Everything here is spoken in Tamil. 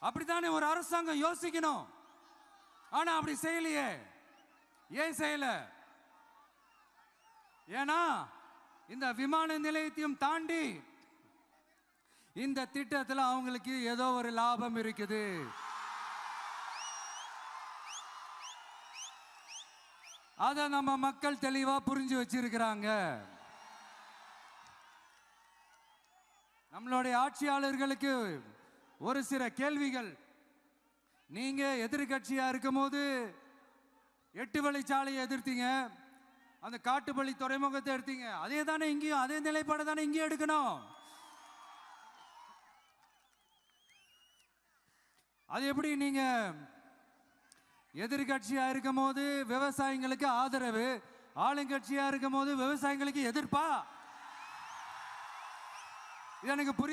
அப்படித்தானே ஒரு அரசாங்கம் யோசிக்கணும். ஆனா அப்படி செய்யலையே. ஏன் செய்யல? ஏன்னா இந்த விமான நிலையத்தையும் தாண்டி இந்த திட்டத்தில் அவங்களுக்கு ஏதோ ஒரு லாபம் இருக்குது. அதை நம்ம மக்கள் தெளிவா புரிஞ்சு வச்சிருக்கிறாங்க. நம்மளுடைய ஆட்சியாளர்களுக்கு ஒரு சில கேள்விகள். நீங்க எதிர்கட்சியா இருக்கும் போது 8 வழிச்சாலையை எதிர்த்தீங்க, அந்த காட்டுப்பள்ளி துறைமுகத்தை எடுத்தீங்க. அதே தானே இங்கேயும், அதே நிலைப்பாடு தானே இங்கேயும் எடுக்கணும். அது எப்படி நீங்க எதிர்கட்சியா இருக்கும் போது விவசாயிகளுக்கு ஆதரவு, ஆளுங்கட்சியா இருக்கும் போது விவசாயிகளுக்கு எதிர்ப்பா? இது எனக்கு புரிய